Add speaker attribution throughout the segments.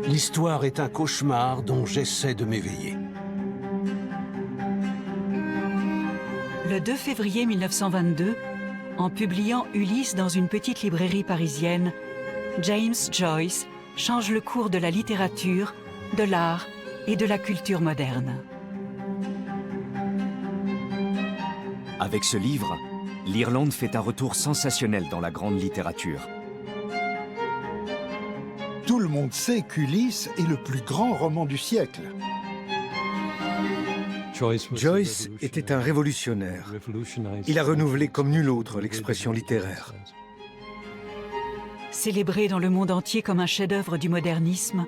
Speaker 1: L'histoire est un cauchemar dont j'essaie de m'éveiller.
Speaker 2: Le 2 février 1922, en publiant Ulysse dans une petite librairie parisienne, James Joyce change le cours de la littérature, de l'art et de la culture moderne.
Speaker 3: Avec ce livre, l'Irlande fait un retour sensationnel dans la grande littérature.
Speaker 4: Tout le monde sait qu'Ulysse est le plus grand roman du siècle.
Speaker 5: Joyce était un révolutionnaire. Il a renouvelé comme nul autre l'expression littéraire.
Speaker 2: Célébré dans le monde entier comme un chef-d'œuvre du modernisme,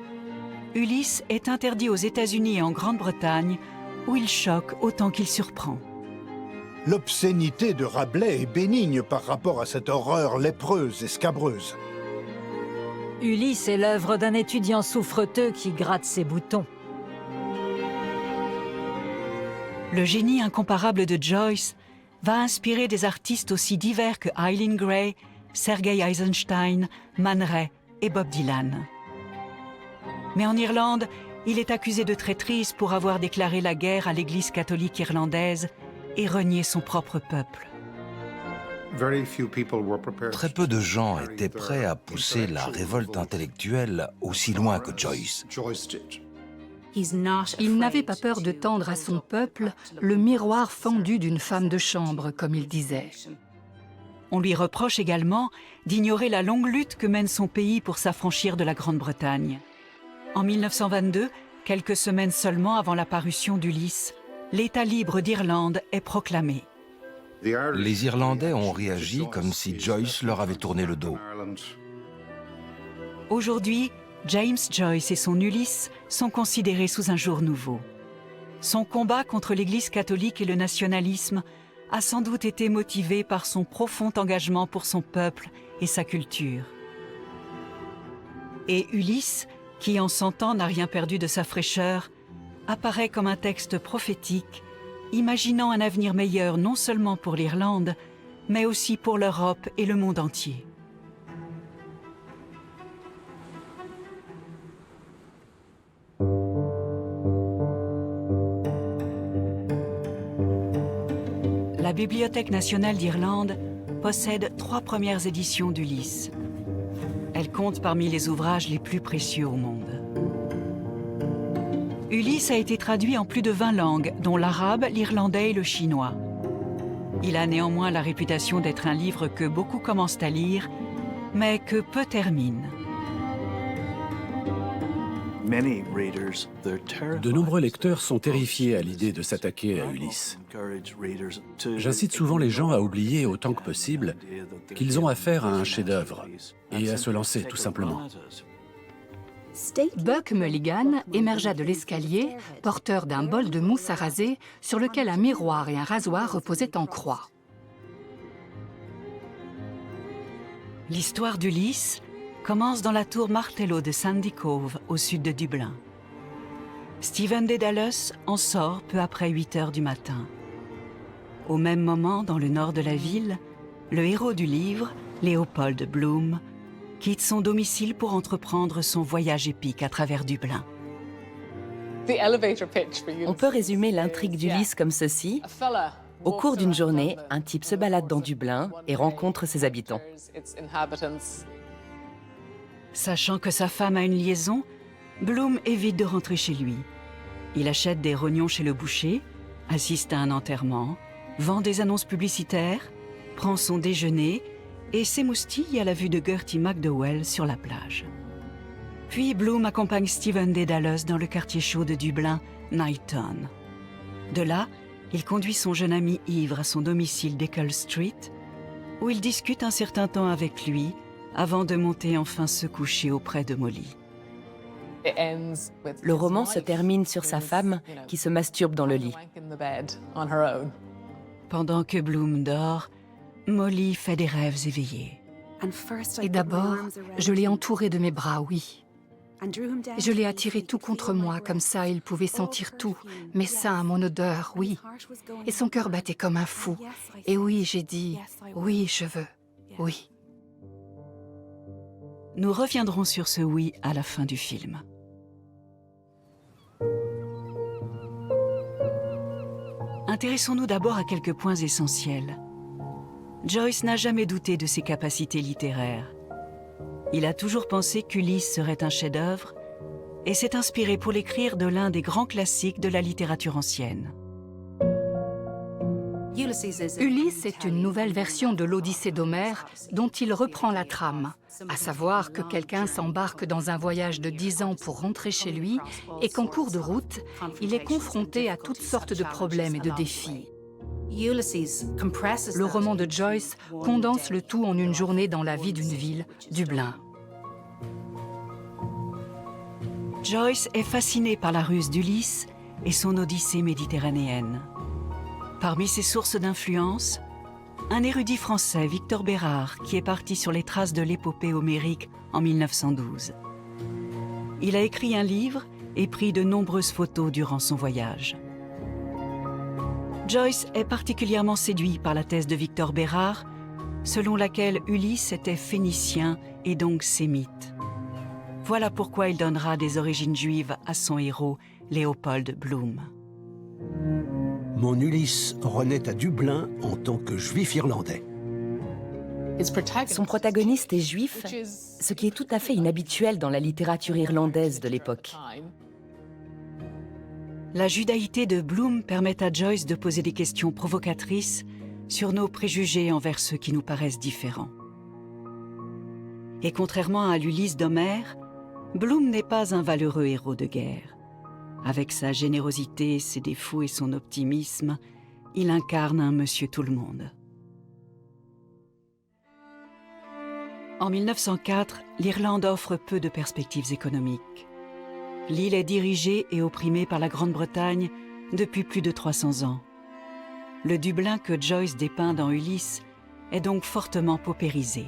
Speaker 2: Ulysse est interdit aux États-Unis et en Grande-Bretagne, où il choque autant qu'il surprend.
Speaker 4: L'obscénité de Rabelais est bénigne par rapport à cette horreur lépreuse et scabreuse.
Speaker 6: Ulysse est l'œuvre d'un étudiant souffreteux qui gratte ses boutons.
Speaker 2: Le génie incomparable de Joyce va inspirer des artistes aussi divers que Eileen Gray, Sergei Eisenstein, Man Ray et Bob Dylan. Mais en Irlande, il est accusé de traîtrise pour avoir déclaré la guerre à l'Église catholique irlandaise et renié son propre peuple.
Speaker 7: Très peu de gens étaient prêts à pousser la révolte intellectuelle aussi loin que Joyce.
Speaker 8: Il n'avait pas peur de tendre à son peuple le miroir fendu d'une femme de chambre, comme il disait.
Speaker 2: On lui reproche également d'ignorer la longue lutte que mène son pays pour s'affranchir de la Grande-Bretagne. En 1922, quelques semaines seulement avant la parution d'Ulysse, l'État libre d'Irlande est proclamé.
Speaker 7: Les Irlandais ont réagi comme si Joyce leur avait tourné le dos.
Speaker 2: Aujourd'hui, James Joyce et son Ulysse sont considérés sous un jour nouveau. Son combat contre l'Église catholique et le nationalisme a sans doute été motivé par son profond engagement pour son peuple et sa culture. Et Ulysse, qui en 100 ans n'a rien perdu de sa fraîcheur, apparaît comme un texte prophétique, imaginant un avenir meilleur non seulement pour l'Irlande, mais aussi pour l'Europe et le monde entier. La Bibliothèque nationale d'Irlande possède 3 premières éditions d'Ulysse. Elle compte parmi les ouvrages les plus précieux au monde. Ulysse a été traduit en plus de 20 langues, dont l'arabe, l'irlandais et le chinois. Il a néanmoins la réputation d'être un livre que beaucoup commencent à lire, mais que peu terminent.
Speaker 1: De nombreux lecteurs sont terrifiés à l'idée de s'attaquer à Ulysse. J'incite souvent les gens à oublier autant que possible qu'ils ont affaire à un chef-d'œuvre et à se lancer tout simplement.
Speaker 8: Buck Mulligan émergea de l'escalier, porteur d'un bol de mousse à raser sur lequel un miroir et un rasoir reposaient en croix.
Speaker 2: L'histoire d'Ulysse commence dans la tour Martello de Sandy Cove, au sud de Dublin. Stephen Dedalus en sort peu après 8 heures du matin. Au même moment, dans le nord de la ville, le héros du livre, Léopold Bloom, quitte son domicile pour entreprendre son voyage épique à travers Dublin.
Speaker 9: On peut résumer l'intrigue d'Ulysse comme ceci. Au cours d'une journée, un type se balade dans Dublin et rencontre ses habitants.
Speaker 2: Sachant que sa femme a une liaison, Bloom évite de rentrer chez lui. Il achète des rognons chez le boucher, assiste à un enterrement, vend des annonces publicitaires, prend son déjeuner et s'émoustille à la vue de Gertie McDowell sur la plage. Puis Bloom accompagne Stephen Dedalus dans le quartier chaud de Dublin, Knighton. De là, il conduit son jeune ami ivre à son domicile d'Eccles Street, où il discute un certain temps avec lui avant de monter enfin se coucher auprès de Molly.
Speaker 9: Le roman se termine sur sa femme qui se masturbe dans le lit.
Speaker 2: Pendant que Bloom dort, Molly fait des rêves éveillés.
Speaker 8: Et d'abord, je l'ai entouré de mes bras, oui. Je l'ai attiré tout contre moi, comme ça il pouvait sentir tout, mes seins, mon odeur, oui. Et son cœur battait comme un fou. Et oui, j'ai dit, oui, je veux, oui.
Speaker 2: Nous reviendrons sur ce oui à la fin du film. Intéressons-nous d'abord à quelques points essentiels. Joyce n'a jamais douté de ses capacités littéraires. Il a toujours pensé qu'Ulysse serait un chef-d'œuvre et s'est inspiré pour l'écrire de l'un des grands classiques de la littérature ancienne.
Speaker 8: Ulysse est une nouvelle version de l'Odyssée d'Homère dont il reprend la trame, à savoir que quelqu'un s'embarque dans un voyage de 10 ans pour rentrer chez lui et qu'en cours de route, il est confronté à toutes sortes de problèmes et de défis. Le roman de Joyce condense le tout en une journée dans la vie d'une ville, Dublin.
Speaker 2: Joyce est fascinée par la ruse d'Ulysse et son Odyssée méditerranéenne. Parmi ses sources d'influence, un érudit français, Victor Bérard, qui est parti sur les traces de l'épopée homérique en 1912. Il a écrit un livre et pris de nombreuses photos durant son voyage. Joyce est particulièrement séduit par la thèse de Victor Bérard, selon laquelle Ulysse était phénicien et donc sémite. Voilà pourquoi il donnera des origines juives à son héros, Léopold Bloom.
Speaker 10: Mon Ulysse renaît à Dublin en tant que juif irlandais.
Speaker 9: Son protagoniste est juif, ce qui est tout à fait inhabituel dans la littérature irlandaise de l'époque.
Speaker 2: La judaïté de Bloom permet à Joyce de poser des questions provocatrices sur nos préjugés envers ceux qui nous paraissent différents. Et contrairement à l'Ulysse d'Homère, Bloom n'est pas un valeureux héros de guerre. Avec sa générosité, ses défauts et son optimisme, il incarne un monsieur tout-le-monde. En 1904, l'Irlande offre peu de perspectives économiques. L'île est dirigée et opprimée par la Grande-Bretagne depuis plus de 300 ans. Le Dublin que Joyce dépeint dans Ulysse est donc fortement paupérisé.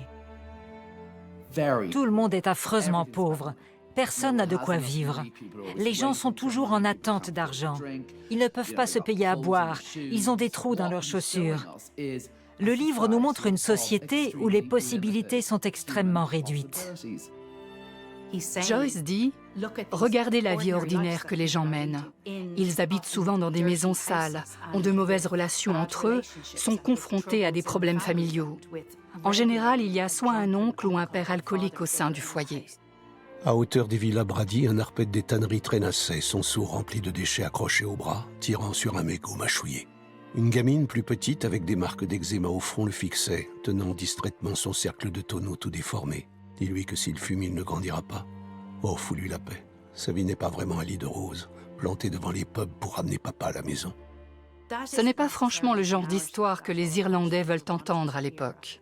Speaker 6: Tout le monde est affreusement pauvre. Personne n'a de quoi vivre. Les gens sont toujours en attente d'argent. Ils ne peuvent pas se payer à boire. Ils ont des trous dans leurs chaussures. Le livre nous montre une société où les possibilités sont extrêmement réduites.
Speaker 8: Joyce dit « Regardez la vie ordinaire que les gens mènent. Ils habitent souvent dans des maisons sales, ont de mauvaises relations entre eux, sont confrontés à des problèmes familiaux. En général, il y a soit un oncle ou un père alcoolique au sein du foyer. »
Speaker 10: À hauteur des villas Brady, un arpète des tanneries traînassait, son seau rempli de déchets accrochés au bras, tirant sur un mégot mâchouillé. Une gamine plus petite, avec des marques d'eczéma au front, le fixait, tenant distraitement son cercle de tonneaux tout déformé. Dis-lui que s'il fume, il ne grandira pas. Oh, fous-lui la paix. Sa vie n'est pas vraiment un lit de roses, planté devant les pubs pour ramener papa à la maison.
Speaker 8: Ce n'est pas franchement le genre d'histoire que les Irlandais veulent entendre à l'époque.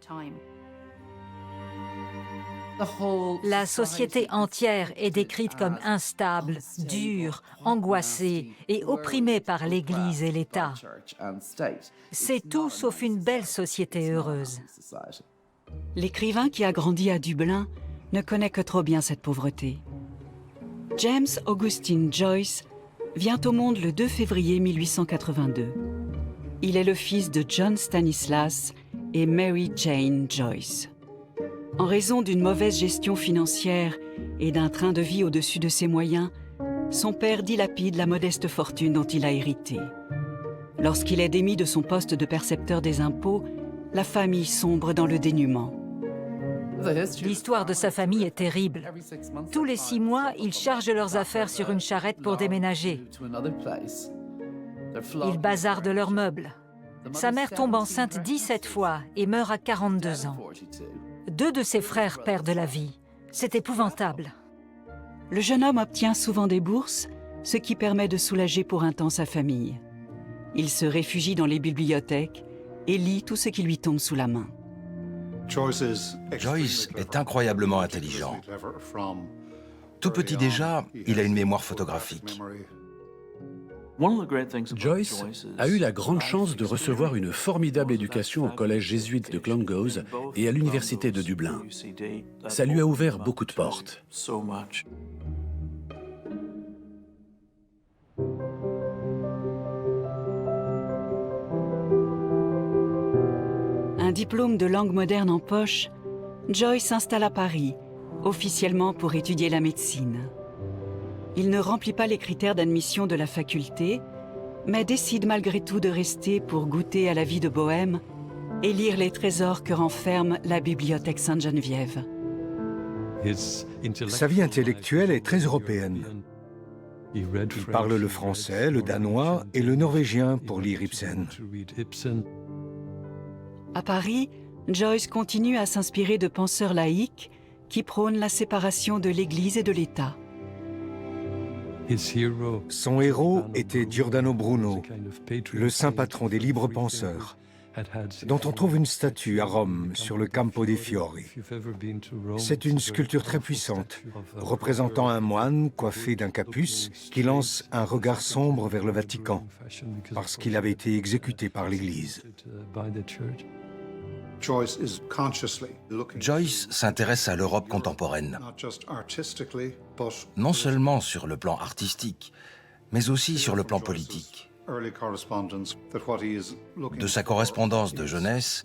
Speaker 6: La société entière est décrite comme instable, dure, angoissée et opprimée par l'Église et l'État. C'est tout sauf une belle société heureuse.
Speaker 2: L'écrivain qui a grandi à Dublin ne connaît que trop bien cette pauvreté. James Augustine Joyce vient au monde le 2 février 1882. Il est le fils de John Stanislas et Mary Jane Joyce. En raison d'une mauvaise gestion financière et d'un train de vie au-dessus de ses moyens, son père dilapide la modeste fortune dont il a hérité. Lorsqu'il est démis de son poste de percepteur des impôts, la famille sombre dans le dénuement.
Speaker 6: L'histoire de sa famille est terrible. Tous les 6 mois, ils chargent leurs affaires sur une charrette pour déménager. Ils bazardent leurs meubles. Sa mère tombe enceinte 17 fois et meurt à 42 ans. 2 de ses frères perdent la vie. C'est épouvantable.
Speaker 2: Le jeune homme obtient souvent des bourses, ce qui permet de soulager pour un temps sa famille. Il se réfugie dans les bibliothèques et lit tout ce qui lui tombe sous la main.
Speaker 7: Joyce est incroyablement intelligent. Tout petit déjà, il a une mémoire photographique.
Speaker 1: Joyce a eu la grande chance de recevoir une formidable éducation au collège jésuite de Clongowes et à l'université de Dublin. Ça lui a ouvert beaucoup de portes.
Speaker 2: Un diplôme de langue moderne en poche, Joyce s'installe à Paris, officiellement pour étudier la médecine. Il ne remplit pas les critères d'admission de la faculté, mais décide malgré tout de rester pour goûter à la vie de bohème et lire les trésors que renferme la bibliothèque Sainte-Geneviève.
Speaker 5: Sa vie intellectuelle est très européenne. Il parle le français, le danois et le norvégien pour lire Ibsen.
Speaker 2: À Paris, Joyce continue à s'inspirer de penseurs laïcs qui prônent la séparation de l'Église et de l'État.
Speaker 5: Son héros était Giordano Bruno, le saint patron des libres penseurs, dont on trouve une statue à Rome sur le Campo dei Fiori. C'est une sculpture très puissante, représentant un moine coiffé d'un capuce qui lance un regard sombre vers le Vatican, parce qu'il avait été exécuté par l'Église.
Speaker 7: Joyce s'intéresse à l'Europe contemporaine, non seulement sur le plan artistique, mais aussi sur le plan politique. De sa correspondance de jeunesse,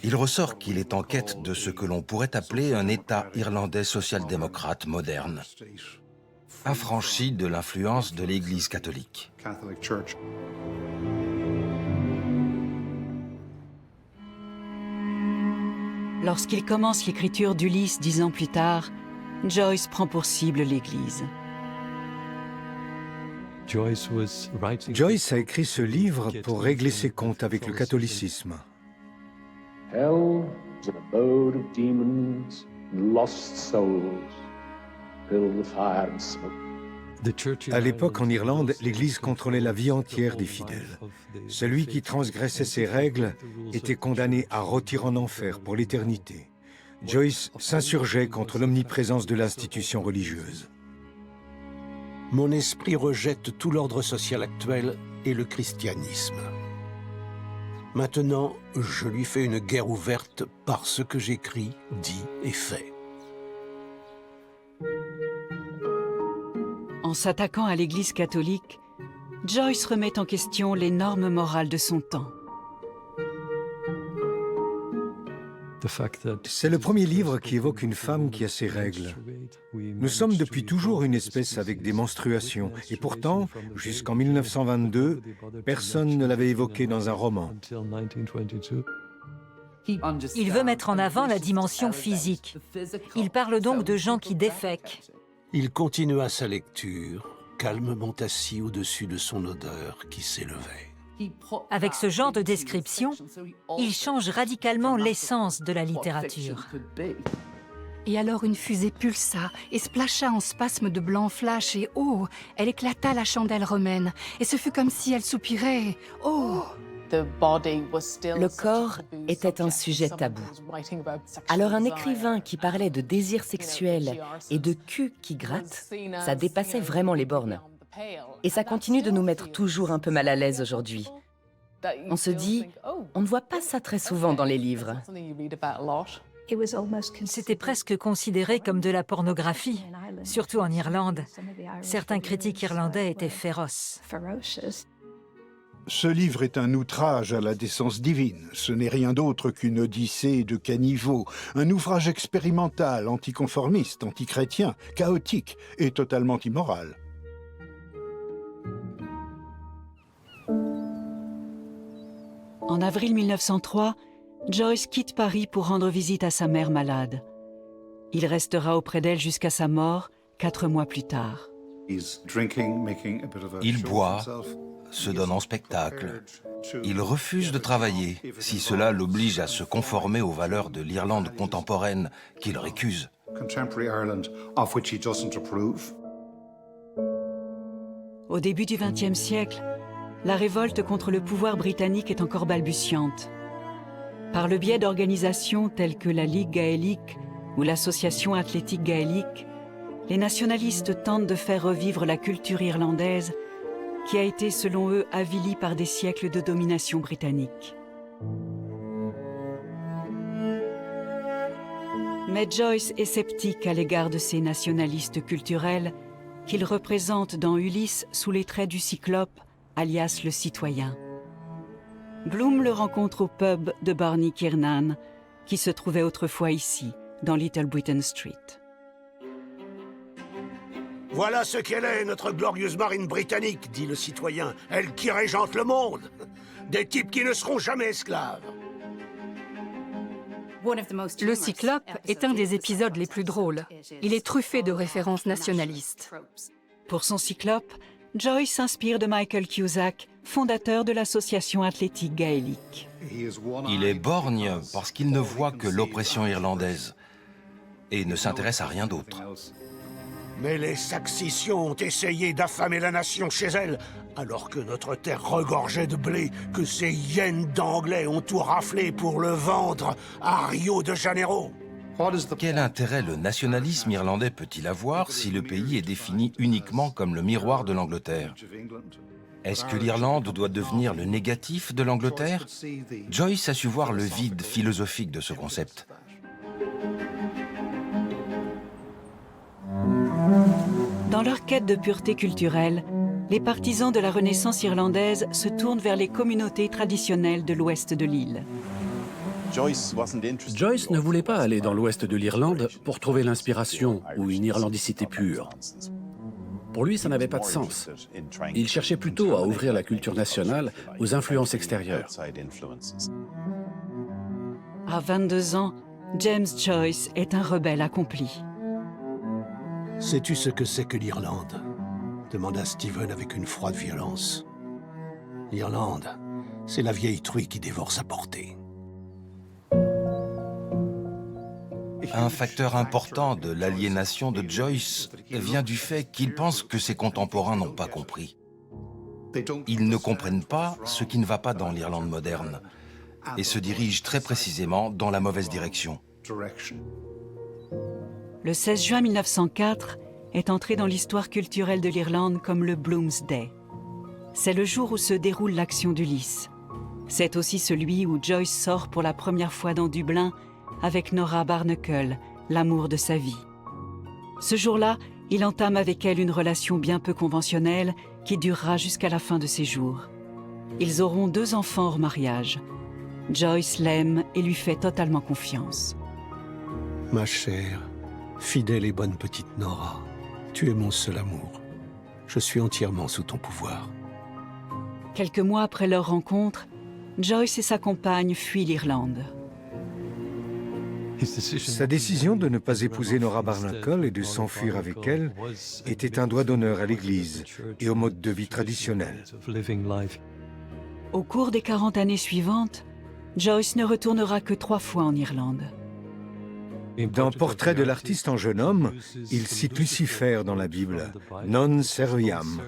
Speaker 7: il ressort qu'il est en quête de ce que l'on pourrait appeler un État irlandais social-démocrate moderne, affranchi de l'influence de l'Église catholique.
Speaker 2: Lorsqu'il commence l'écriture d'Ulysse 10 ans plus tard, Joyce prend pour cible l'Église.
Speaker 5: Joyce a écrit ce livre pour régler ses comptes avec le catholicisme.
Speaker 11: Hell is an abode of demons and lost souls, filled with fire and smoke.
Speaker 5: À l'époque, en Irlande, l'Église contrôlait la vie entière des fidèles. Celui qui transgressait ses règles était condamné à rôtir en enfer pour l'éternité. Joyce s'insurgeait contre l'omniprésence de l'institution religieuse.
Speaker 10: Mon esprit rejette tout l'ordre social actuel et le christianisme. Maintenant, je lui fais une guerre ouverte par ce que j'écris, dis et fais.
Speaker 2: En s'attaquant à l'Église catholique, Joyce remet en question les normes morales de son temps.
Speaker 5: C'est le premier livre qui évoque une femme qui a ses règles. Nous sommes depuis toujours une espèce avec des menstruations, et pourtant, jusqu'en 1922, personne ne l'avait évoqué dans un roman.
Speaker 6: Il veut mettre en avant la dimension physique. Il parle donc de gens qui défèquent.
Speaker 10: Il continua sa lecture, calmement assis au-dessus de son odeur qui s'élevait.
Speaker 6: Avec ce genre de description, il change radicalement l'essence de la littérature.
Speaker 8: Et alors une fusée pulsa et splasha en spasmes de blanc flash et oh, elle éclata la chandelle romaine. Et ce fut comme si elle soupirait. Oh!
Speaker 9: Le corps était un sujet tabou. Alors un écrivain qui parlait de désir sexuel et de cul qui gratte, ça dépassait vraiment les bornes. Et ça continue de nous mettre toujours un peu mal à l'aise aujourd'hui. On se dit, on ne voit pas ça très souvent dans les livres.
Speaker 6: C'était presque considéré comme de la pornographie, surtout en Irlande. Certains critiques irlandais étaient féroces.
Speaker 4: Ce livre est un outrage à la décence divine. Ce n'est rien d'autre qu'une odyssée de caniveaux, un ouvrage expérimental, anticonformiste, antichrétien, chaotique et totalement immoral.
Speaker 2: En avril 1903, Joyce quitte Paris pour rendre visite à sa mère malade. Il restera auprès d'elle jusqu'à sa mort, 4 mois plus tard.
Speaker 7: Il boit, se donne en spectacle. Il refuse de travailler si cela l'oblige à se conformer aux valeurs de l'Irlande contemporaine qu'il récuse.
Speaker 2: Au début du XXe siècle, la révolte contre le pouvoir britannique est encore balbutiante. Par le biais d'organisations telles que la Ligue gaélique ou l'Association athlétique gaélique, les nationalistes tentent de faire revivre la culture irlandaise qui a été, selon eux, avilie par des siècles de domination britannique. Mais Joyce est sceptique à l'égard de ces nationalistes culturels qu'il représente dans Ulysse sous les traits du Cyclope, alias le citoyen. Bloom le rencontre au pub de Barney Kiernan, qui se trouvait autrefois ici, dans Little Britain Street.
Speaker 12: Voilà ce qu'elle est, notre glorieuse marine britannique, dit le citoyen. Elle qui régente le monde. Des types qui ne seront jamais esclaves.
Speaker 8: Le Cyclope est un des épisodes les plus drôles. Il est truffé de références nationalistes.
Speaker 2: Pour son Cyclope, Joyce s'inspire de Michael Cusack, fondateur de l'association athlétique gaélique.
Speaker 7: Il est borgne parce qu'il ne voit que l'oppression irlandaise et ne s'intéresse à rien d'autre.
Speaker 12: Mais les Saxiciaux ont essayé d'affamer la nation chez elle, alors que notre terre regorgeait de blé, que ces hyènes d'Anglais ont tout raflé pour le vendre à Rio de Janeiro.
Speaker 7: Quel intérêt le nationalisme irlandais peut-il avoir si le pays est défini uniquement comme le miroir de l'Angleterre? Est-ce que l'Irlande doit devenir le négatif de l'Angleterre? Joyce a su voir le vide philosophique de ce concept.
Speaker 2: Dans leur quête de pureté culturelle, les partisans de la Renaissance irlandaise se tournent vers les communautés traditionnelles de l'ouest de l'île.
Speaker 1: Joyce ne voulait pas aller dans l'ouest de l'Irlande pour trouver l'inspiration ou une irlandicité pure. Pour lui, ça n'avait pas de sens. Il cherchait plutôt à ouvrir la culture nationale aux influences extérieures.
Speaker 2: À 22 ans, James Joyce est un rebelle accompli.
Speaker 10: Sais-tu ce que c'est que l'Irlande? Demanda Stephen avec une froide violence. L'Irlande, c'est la vieille truie qui dévore sa portée.
Speaker 7: Un facteur important de l'aliénation de Joyce vient du fait qu'il pense que ses contemporains n'ont pas compris. Ils ne comprennent pas ce qui ne va pas dans l'Irlande moderne et se dirigent très précisément dans la mauvaise direction.
Speaker 2: Le 16 juin 1904 est entré dans l'histoire culturelle de l'Irlande comme le Bloomsday. C'est le jour où se déroule l'action d'Ulysse. C'est aussi celui où Joyce sort pour la première fois dans Dublin avec Nora Barnacle, l'amour de sa vie. Ce jour-là, il entame avec elle une relation bien peu conventionnelle qui durera jusqu'à la fin de ses jours. Ils auront 2 enfants hors mariage. Joyce l'aime et lui fait totalement confiance.
Speaker 10: Ma chère, fidèle et bonne petite Nora, tu es mon seul amour. Je suis entièrement sous ton pouvoir.
Speaker 2: Quelques mois après leur rencontre, Joyce et sa compagne fuient l'Irlande.
Speaker 5: Sa décision de ne pas épouser Nora Barnacle et de s'enfuir avec elle était un doigt d'honneur à l'Église et au mode de vie traditionnel.
Speaker 2: Au cours des 40 années suivantes, Joyce ne retournera que 3 fois en Irlande.
Speaker 5: Dans Portrait de l'artiste en jeune homme, il cite Lucifer dans la Bible. « Non serviam »,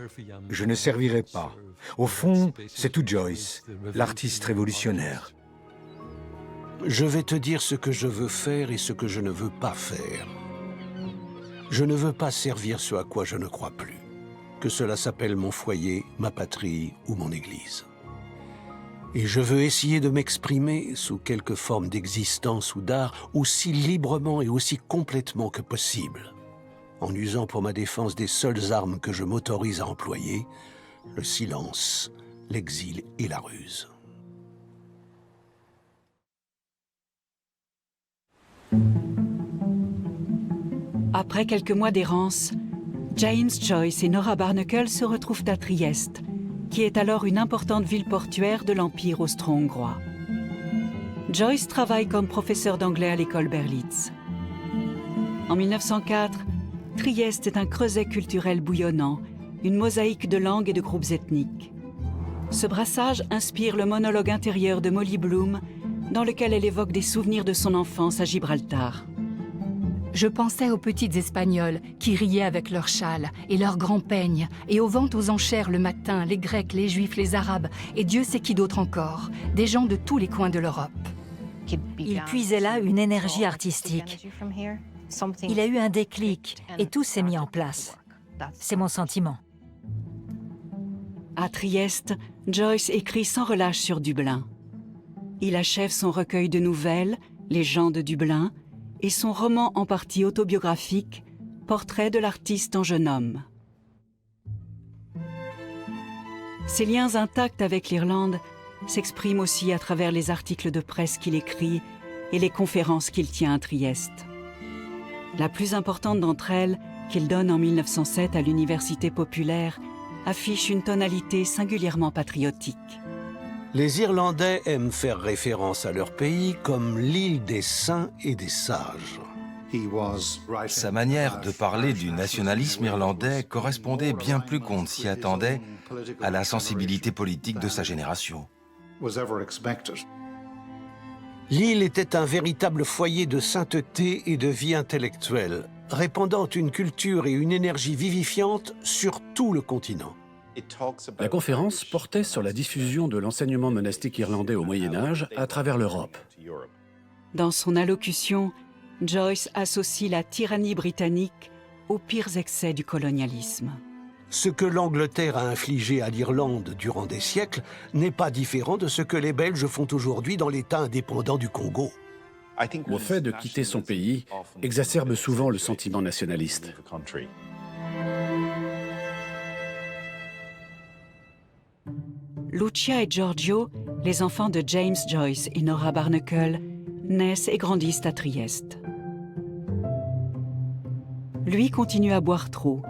Speaker 5: je ne servirai pas. Au fond, c'est tout Joyce, l'artiste révolutionnaire.
Speaker 10: Je vais te dire ce que je veux faire et ce que je ne veux pas faire. Je ne veux pas servir ce à quoi je ne crois plus, que cela s'appelle mon foyer, ma patrie ou mon église. Et je veux essayer de m'exprimer sous quelque forme d'existence ou d'art aussi librement et aussi complètement que possible, en usant pour ma défense des seules armes que je m'autorise à employer, le silence, l'exil et la ruse.
Speaker 2: Après quelques mois d'errance, James Joyce et Nora Barnacle se retrouvent à Trieste, qui est alors une importante ville portuaire de l'Empire austro-hongrois. Joyce travaille comme professeur d'anglais à l'école Berlitz. En 1904, Trieste est un creuset culturel bouillonnant, une mosaïque de langues et de groupes ethniques. Ce brassage inspire le monologue intérieur de Molly Bloom, dans lequel elle évoque des souvenirs de son enfance à Gibraltar.
Speaker 8: Je pensais aux petites Espagnoles qui riaient avec leurs châles et leurs grands peignes, et aux ventes aux enchères le matin, les Grecs, les Juifs, les Arabes, et Dieu sait qui d'autre encore, des gens de tous les coins de l'Europe.
Speaker 6: Il puisait là une énergie artistique. Il a eu un déclic et tout s'est mis en place. C'est mon sentiment.
Speaker 2: À Trieste, Joyce écrit sans relâche sur Dublin. Il achève son recueil de nouvelles, Les gens de Dublin, et son roman en partie autobiographique, Portrait de l'artiste en jeune homme. Ses liens intacts avec l'Irlande s'expriment aussi à travers les articles de presse qu'il écrit et les conférences qu'il tient à Trieste. La plus importante d'entre elles, qu'il donne en 1907 à l'Université populaire affiche une tonalité singulièrement patriotique.
Speaker 10: Les Irlandais aiment faire référence à leur pays comme l'île des saints et des sages.
Speaker 7: Sa manière de parler du nationalisme irlandais correspondait bien plus qu'on ne s'y attendait à la sensibilité politique de sa génération.
Speaker 10: L'île était un véritable foyer de sainteté et de vie intellectuelle, répandant une culture et une énergie vivifiante sur tout le continent.
Speaker 1: La conférence portait sur la diffusion de l'enseignement monastique irlandais au Moyen Âge à travers l'Europe.
Speaker 2: Dans son allocution, Joyce associe la tyrannie britannique aux pires excès du colonialisme.
Speaker 10: Ce que l'Angleterre a infligé à l'Irlande durant des siècles n'est pas différent de ce que les Belges font aujourd'hui dans l'État indépendant du Congo.
Speaker 1: Le fait de quitter son pays exacerbe souvent le sentiment nationaliste.
Speaker 2: Lucia et Giorgio, les enfants de James Joyce et Nora Barnacle, naissent et grandissent à Trieste. Lui continue à boire trop,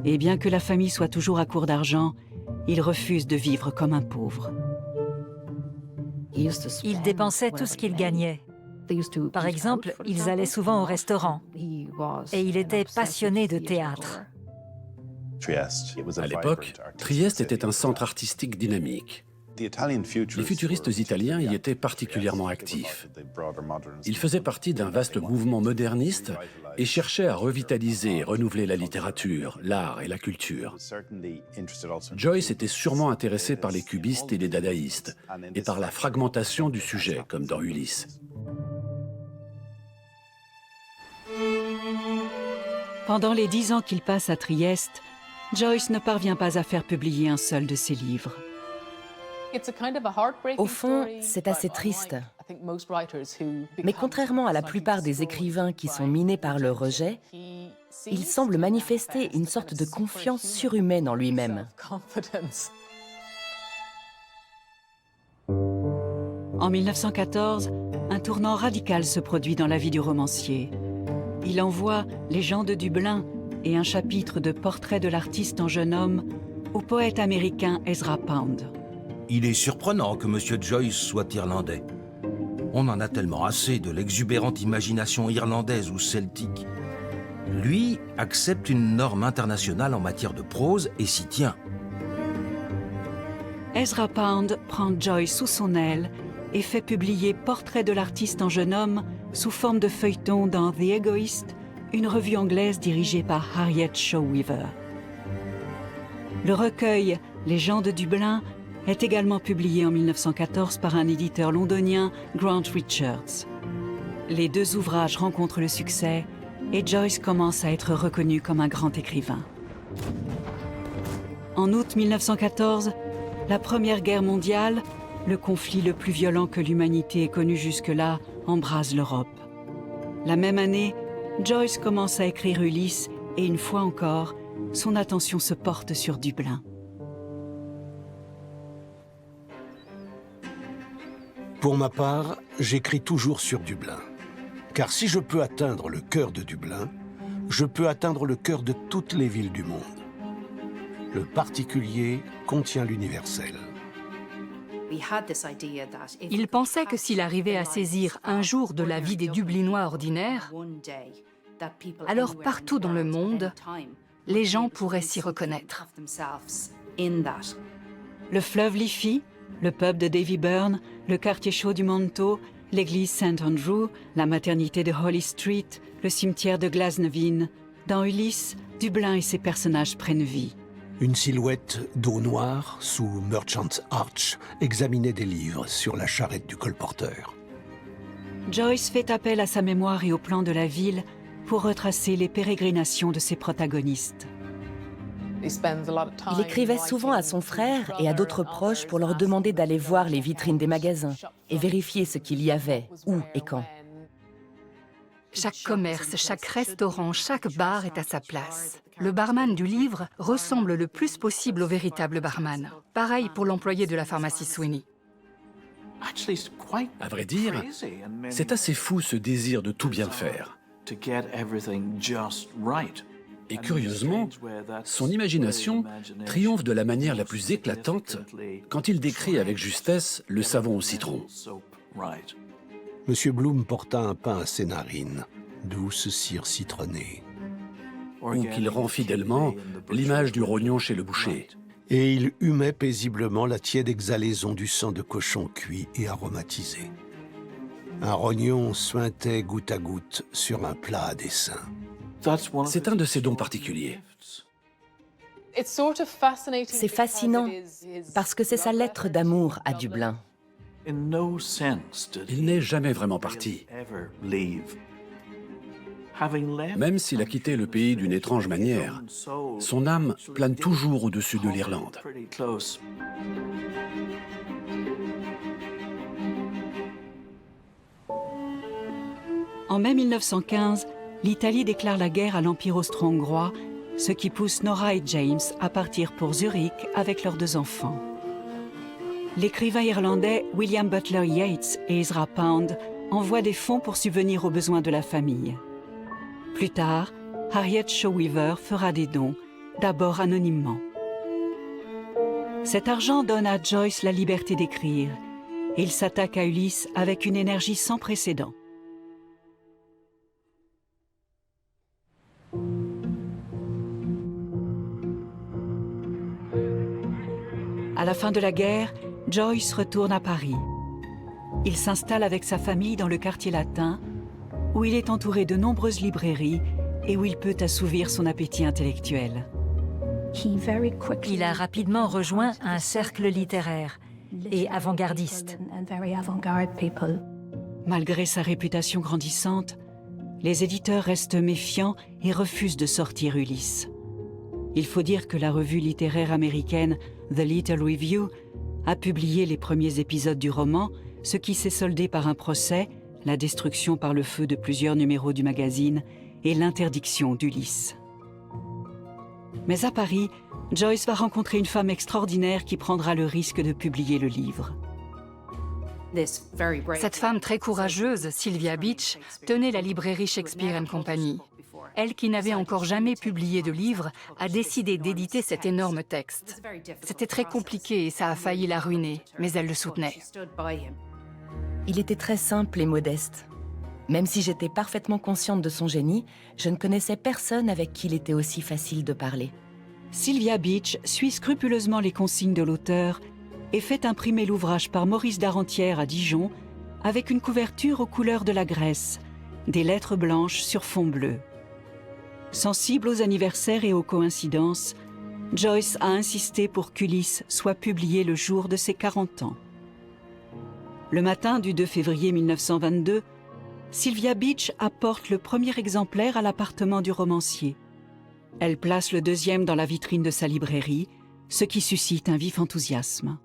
Speaker 2: et bien que la famille soit toujours à court d'argent, il refuse de vivre comme un pauvre.
Speaker 6: Il dépensait tout ce qu'il gagnait. Par exemple, ils allaient souvent au restaurant. Et il était passionné de théâtre.
Speaker 1: À l'époque, Trieste était un centre artistique dynamique. Les futuristes italiens y étaient particulièrement actifs. Ils faisaient partie d'un vaste mouvement moderniste et cherchaient à revitaliser et renouveler la littérature, l'art et la culture. Joyce était sûrement intéressé par les cubistes et les dadaïstes, et par la fragmentation du sujet, comme dans Ulysse.
Speaker 2: Pendant les 10 ans qu'il passe à Trieste, Joyce ne parvient pas à faire publier un seul de ses livres.
Speaker 9: Au fond, c'est assez triste. Mais contrairement à la plupart des écrivains qui sont minés par le rejet, il semble manifester une sorte de confiance surhumaine en lui-même.
Speaker 2: En 1914, un tournant radical se produit dans la vie du romancier. Il envoie Les gens de Dublin et un chapitre de Portrait de l'artiste en jeune homme au poète américain Ezra Pound.
Speaker 7: Il est surprenant que M. Joyce soit irlandais. On en a tellement assez de l'exubérante imagination irlandaise ou celtique. Lui accepte une norme internationale en matière de prose et s'y tient.
Speaker 2: Ezra Pound prend Joyce sous son aile et fait publier Portrait de l'artiste en jeune homme sous forme de feuilleton dans The Egoist, une revue anglaise dirigée par Harriet Shaw Weaver. Le recueil Les gens de Dublin est également publié en 1914 par un éditeur londonien, Grant Richards. Les deux ouvrages rencontrent le succès et Joyce commence à être reconnu comme un grand écrivain. En août 1914, la Première Guerre mondiale, le conflit le plus violent que l'humanité ait connu jusque-là, embrase l'Europe. La même année, Joyce commence à écrire Ulysse et une fois encore, son attention se porte sur Dublin.
Speaker 10: Pour ma part, j'écris toujours sur Dublin. Car si je peux atteindre le cœur de Dublin, je peux atteindre le cœur de toutes les villes du monde. Le particulier contient l'universel.
Speaker 8: Il pensait que s'il arrivait à saisir un jour de la vie des Dublinois ordinaires, alors partout dans le monde, les gens pourraient s'y reconnaître.
Speaker 2: Le fleuve Liffey, le pub de Davy Byrne, le quartier chaud du Manteau, l'église St. Andrew, la maternité de Holly Street, le cimetière de Glasnevin. Dans Ulysse, Dublin et ses personnages prennent vie.
Speaker 10: Une silhouette d'eau noire sous Merchant's Arch examinait des livres sur la charrette du colporteur.
Speaker 2: Joyce fait appel à sa mémoire et au plan de la ville pour retracer les pérégrinations de ses protagonistes.
Speaker 9: Il écrivait souvent à son frère et à d'autres proches pour leur demander d'aller voir les vitrines des magasins et vérifier ce qu'il y avait, où et quand.
Speaker 8: Chaque commerce, chaque restaurant, chaque bar est à sa place. Le barman du livre ressemble le plus possible au véritable barman. Pareil pour l'employé de la pharmacie Sweeney.
Speaker 1: À vrai dire, c'est assez fou ce désir de tout bien faire. Et curieusement, son imagination triomphe de la manière la plus éclatante quand il décrit avec justesse le savon au citron.
Speaker 10: Monsieur Bloom porta un pain à ses narines, douce cire citronnée.
Speaker 1: Ou qu'il rend fidèlement l'image du rognon chez le boucher.
Speaker 10: Et il humait paisiblement la tiède exhalaison du sang de cochon cuit et aromatisé. Un rognon suintait goutte à goutte sur un plat à dessin.
Speaker 1: C'est un de ses dons particuliers.
Speaker 9: C'est fascinant, parce que c'est sa lettre d'amour à Dublin.
Speaker 1: Il n'est jamais vraiment parti. Même s'il a quitté le pays d'une étrange manière, son âme plane toujours au-dessus de l'Irlande.
Speaker 2: En mai 1915, l'Italie déclare la guerre à l'Empire austro-hongrois, ce qui pousse Nora et James à partir pour Zurich avec leurs 2 enfants. L'écrivain irlandais William Butler Yeats et Ezra Pound envoient des fonds pour subvenir aux besoins de la famille. Plus tard, Harriet Shaw Weaver fera des dons, d'abord anonymement. Cet argent donne à Joyce la liberté d'écrire, et il s'attaque à Ulysse avec une énergie sans précédent. À la fin de la guerre, Joyce retourne à Paris. Il s'installe avec sa famille dans le quartier latin, où il est entouré de nombreuses librairies et où il peut assouvir son appétit intellectuel.
Speaker 6: Il a rapidement rejoint un cercle littéraire et avant-gardiste.
Speaker 2: Malgré sa réputation grandissante, les éditeurs restent méfiants et refusent de sortir Ulysse. Il faut dire que la revue littéraire américaine The Little Review a publié les premiers épisodes du roman, ce qui s'est soldé par un procès, la destruction par le feu de plusieurs numéros du magazine et l'interdiction d'Ulysse. Mais à Paris, Joyce va rencontrer une femme extraordinaire qui prendra le risque de publier le livre.
Speaker 8: Cette femme très courageuse, Sylvia Beach, tenait la librairie Shakespeare & Company. Elle, qui n'avait encore jamais publié de livre, a décidé d'éditer cet énorme texte. C'était très compliqué et ça a failli la ruiner, mais elle le soutenait.
Speaker 9: Il était très simple et modeste. Même si j'étais parfaitement consciente de son génie, je ne connaissais personne avec qui il était aussi facile de parler.
Speaker 2: Sylvia Beach suit scrupuleusement les consignes de l'auteur et fait imprimer l'ouvrage par Maurice Darentière à Dijon avec une couverture aux couleurs de la Grèce, des lettres blanches sur fond bleu. Sensible aux anniversaires et aux coïncidences, Joyce a insisté pour qu'Ulysse soit publié le jour de ses 40 ans. Le matin du 2 février 1922, Sylvia Beach apporte le premier exemplaire à l'appartement du romancier. Elle place le deuxième dans la vitrine de sa librairie, ce qui suscite un vif enthousiasme.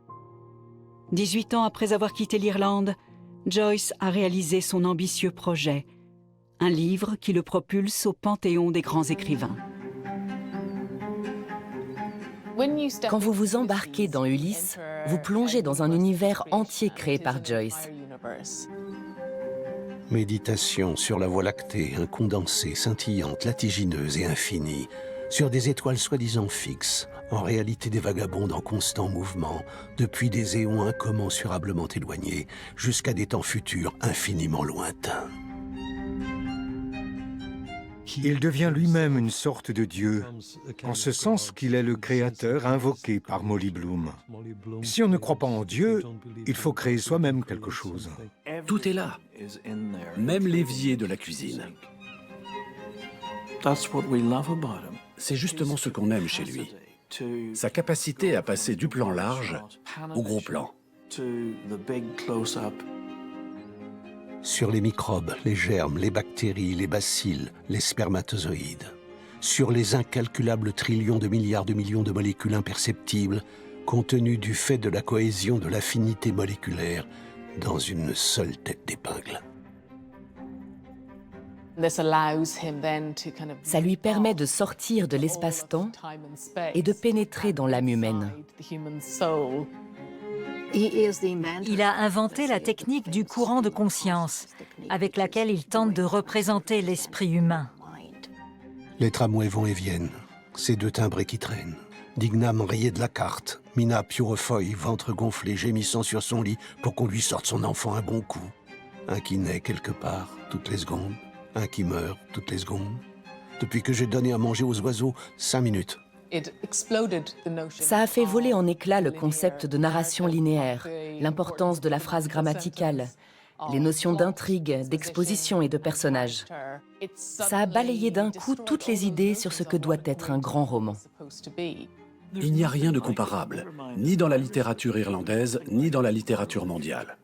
Speaker 2: 18 ans après avoir quitté l'Irlande, Joyce a réalisé son ambitieux projet, un livre qui le propulse au panthéon des grands écrivains.
Speaker 9: Quand vous vous embarquez dans Ulysse, vous plongez dans un univers entier créé par Joyce.
Speaker 10: Méditation sur la Voie lactée, un condensé, scintillante, latigineuse et infinie, sur des étoiles soi-disant fixes, en réalité des vagabondes en constant mouvement, depuis des éons incommensurablement éloignés jusqu'à des temps futurs infiniment lointains.
Speaker 5: Il devient lui-même une sorte de dieu, en ce sens qu'il est le créateur invoqué par Molly Bloom. Si on ne croit pas en Dieu, il faut créer soi-même quelque chose.
Speaker 1: Tout est là, même l'évier de la cuisine. C'est justement ce qu'on aime chez lui, sa capacité à passer du plan large au gros plan.
Speaker 10: Sur les microbes, les germes, les bactéries, les bacilles, les spermatozoïdes. Sur les incalculables trillions de milliards de millions de molécules imperceptibles contenues du fait de la cohésion de l'affinité moléculaire dans une seule tête d'épingle.
Speaker 9: Ça lui permet de sortir de l'espace-temps et de pénétrer dans l'âme humaine.
Speaker 6: Il a inventé la technique du courant de conscience, avec laquelle il tente de représenter l'esprit humain.
Speaker 10: Les tramways vont et viennent, ces deux timbrés qui traînent. Dignam rayé de la carte, Mina Purefoy, ventre gonflé, gémissant sur son lit pour qu'on lui sorte son enfant un bon coup. Un qui naît quelque part, toutes les secondes. Un qui meurt, toutes les secondes. Depuis que j'ai donné à manger aux oiseaux, 5 minutes.
Speaker 9: Ça a fait voler en éclats le concept de narration linéaire, l'importance de la phrase grammaticale, les notions d'intrigue, d'exposition et de personnage. Ça a balayé d'un coup toutes les idées sur ce que doit être un grand roman.
Speaker 1: Il n'y a rien de comparable, ni dans la littérature irlandaise, ni dans la littérature mondiale.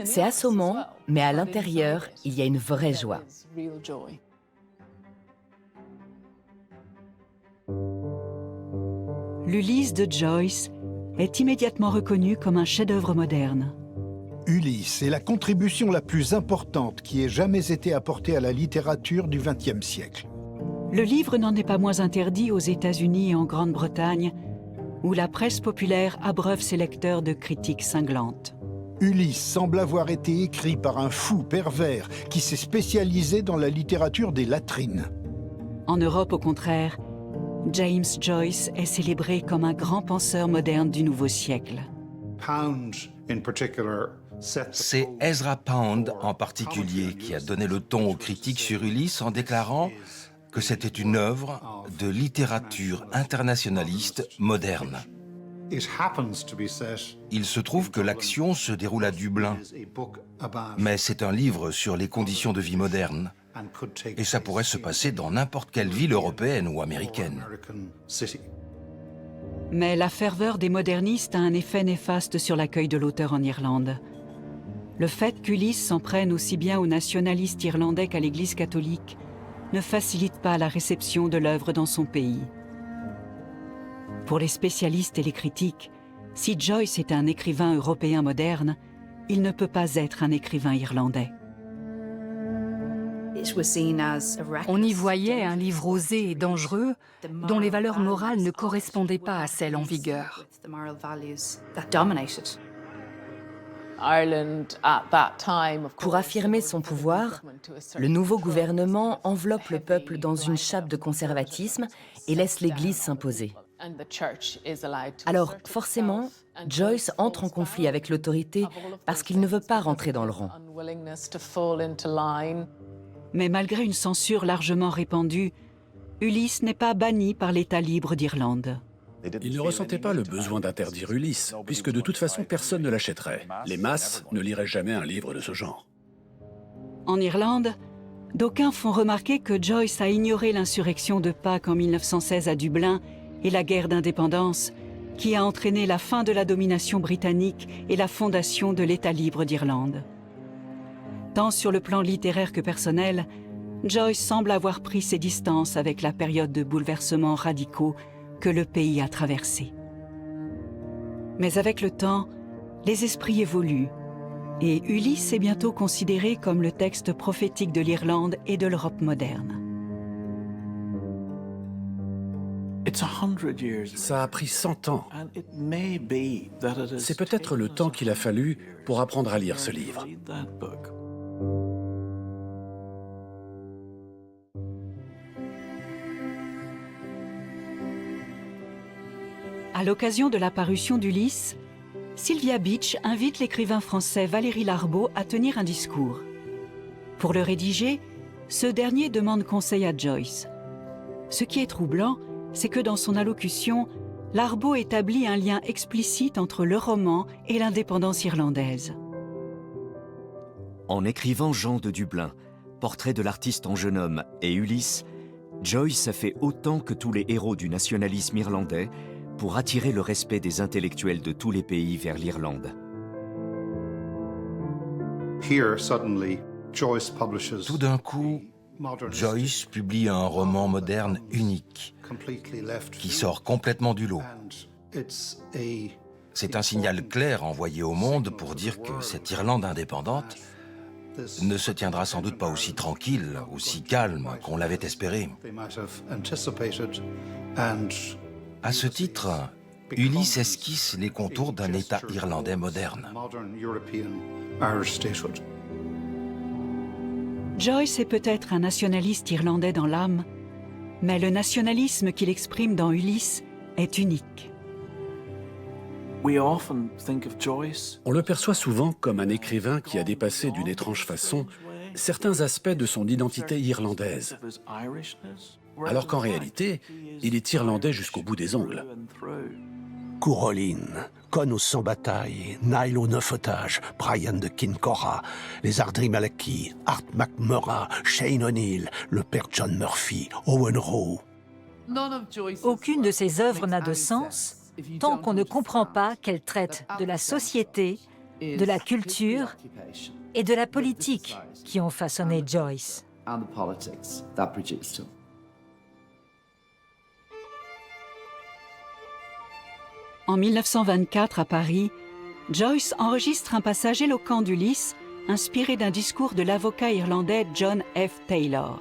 Speaker 9: C'est assommant, mais à l'intérieur, il y a une vraie joie.
Speaker 2: L'Ulysse de Joyce est immédiatement reconnu comme un chef-d'œuvre moderne.
Speaker 4: Ulysse est la contribution la plus importante qui ait jamais été apportée à la littérature du XXe siècle.
Speaker 2: Le livre n'en est pas moins interdit aux États-Unis et en Grande-Bretagne, où la presse populaire abreuve ses lecteurs de critiques cinglantes.
Speaker 4: Ulysse semble avoir été écrit par un fou pervers qui s'est spécialisé dans la littérature des latrines.
Speaker 2: En Europe, au contraire, James Joyce est célébré comme un grand penseur moderne du nouveau siècle.
Speaker 7: C'est Ezra Pound en particulier qui a donné le ton aux critiques sur Ulysse en déclarant que c'était une œuvre de littérature internationaliste moderne. Il se trouve que l'action se déroule à Dublin, mais c'est un livre sur les conditions de vie modernes, et ça pourrait se passer dans n'importe quelle ville européenne ou américaine.
Speaker 2: Mais la ferveur des modernistes a un effet néfaste sur l'accueil de l'auteur en Irlande. Le fait qu'Ulysse s'en prenne aussi bien aux nationalistes irlandais qu'à l'Église catholique ne facilite pas la réception de l'œuvre dans son pays. Pour les spécialistes et les critiques, si Joyce est un écrivain européen moderne, il ne peut pas être un écrivain irlandais.
Speaker 8: On y voyait un livre osé et dangereux dont les valeurs morales ne correspondaient pas à celles en vigueur.
Speaker 9: Pour affirmer son pouvoir, le nouveau gouvernement enveloppe le peuple dans une chape de conservatisme et laisse l'Église s'imposer. Alors, forcément, Joyce entre en conflit avec l'autorité parce qu'il ne veut pas rentrer dans le rang.
Speaker 2: Mais malgré une censure largement répandue, Ulysse n'est pas banni par l'État libre d'Irlande.
Speaker 1: Il ne ressentait pas le besoin d'interdire Ulysse, puisque de toute façon personne ne l'achèterait. Les masses ne liraient jamais un livre de ce genre.
Speaker 2: En Irlande, d'aucuns font remarquer que Joyce a ignoré l'insurrection de Pâques en 1916 à Dublin et la guerre d'indépendance, qui a entraîné la fin de la domination britannique et la fondation de l'État libre d'Irlande. Tant sur le plan littéraire que personnel, Joyce semble avoir pris ses distances avec la période de bouleversements radicaux que le pays a traversée. Mais avec le temps, les esprits évoluent et Ulysse est bientôt considéré comme le texte prophétique de l'Irlande et de l'Europe moderne.
Speaker 1: Ça a pris 100 ans. C'est peut-être le temps qu'il a fallu pour apprendre à lire ce livre.
Speaker 2: À l'occasion de la parution d'Ulysse, Sylvia Beach invite l'écrivain français Valéry Larbaud à tenir un discours. Pour le rédiger, ce dernier demande conseil à Joyce. Ce qui est troublant, c'est que dans son allocution, Larbaud établit un lien explicite entre le roman et l'indépendance irlandaise.
Speaker 3: En écrivant Jean de Dublin, portrait de l'artiste en jeune homme, et Ulysse, Joyce a fait autant que tous les héros du nationalisme irlandais pour attirer le respect des intellectuels de tous les pays vers l'Irlande.
Speaker 7: Tout d'un coup, Joyce publie un roman moderne unique, qui sort complètement du lot. C'est un signal clair envoyé au monde pour dire que cette Irlande indépendante ne se tiendra sans doute pas aussi tranquille, aussi calme qu'on l'avait espéré. À ce titre, Ulysse esquisse les contours d'un État irlandais moderne.
Speaker 2: Joyce est peut-être un nationaliste irlandais dans l'âme, Mais le nationalisme qu'il exprime dans Ulysse est unique.
Speaker 1: On le perçoit souvent comme un écrivain qui a dépassé d'une étrange façon certains aspects de son identité irlandaise, alors qu'en réalité, il est irlandais jusqu'au bout des ongles.
Speaker 10: Curoline, Con aux 100 batailles, Niall aux 9 otages, Brian de Kincora, les Ardri Malaki, Art McMurray, Shane O'Neill, le père John Murphy, Owen Roe.
Speaker 6: Aucune de ces œuvres n'a de sens tant qu'on ne comprend pas qu'elles traitent de la société, de la culture et de la politique qui ont façonné Joyce.
Speaker 2: En 1924, à Paris, Joyce enregistre un passage éloquent d'Ulysse inspiré d'un discours de l'avocat irlandais John F. Taylor.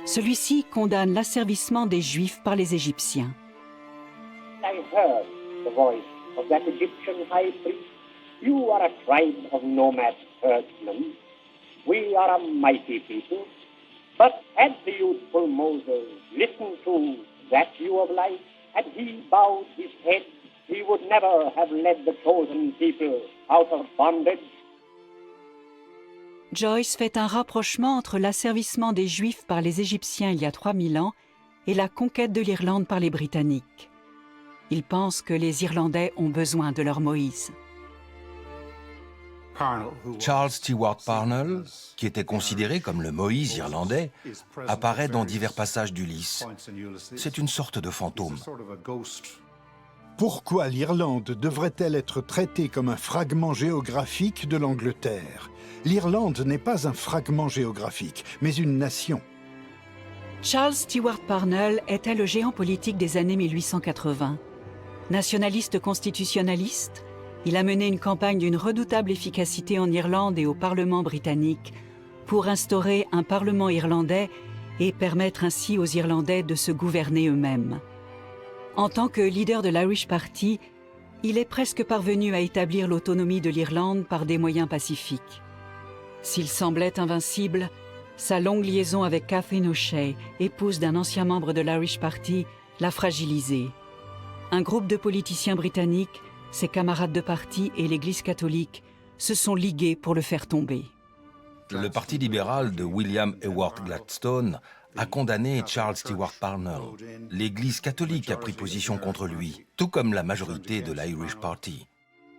Speaker 2: Celui-ci condamne l'asservissement des Juifs par les Égyptiens.
Speaker 11: I heard the voice of that Egyptian high priest. You are a tribe of nomad herdsmen. We are a mighty people. But had the youthful Moses listened to that view of life, had he bowed his head, he would never have led the chosen people out of bondage.
Speaker 2: Joyce fait un rapprochement entre l'asservissement des Juifs par les Égyptiens il y a 3000 ans et la conquête de l'Irlande par les Britanniques. Il pense que les Irlandais ont besoin de leur Moïse.
Speaker 7: Charles Stewart Parnell, qui était considéré comme le Moïse irlandais, apparaît dans divers passages d'Ulysse. C'est une sorte de fantôme.
Speaker 4: Pourquoi l'Irlande devrait-elle être traitée comme un fragment géographique de l'Angleterre? L'Irlande n'est pas un fragment géographique, mais une nation.
Speaker 2: Charles Stewart Parnell était le géant politique des années 1880. Nationaliste constitutionnaliste, il a mené une campagne d'une redoutable efficacité en Irlande et au Parlement britannique pour instaurer un Parlement irlandais et permettre ainsi aux Irlandais de se gouverner eux-mêmes. En tant que leader de l'Irish Party, il est presque parvenu à établir l'autonomie de l'Irlande par des moyens pacifiques. S'il semblait invincible, sa longue liaison avec Catherine O'Shea, épouse d'un ancien membre de l'Irish Party, l'a fragilisé. Un groupe de politiciens britanniques, ses camarades de parti et l'Église catholique se sont ligués pour le faire tomber.
Speaker 7: Le Parti libéral de William Ewart Gladstone a condamné Charles Stewart Parnell. L'Église catholique a pris position contre lui, tout comme la majorité de l'Irish Party.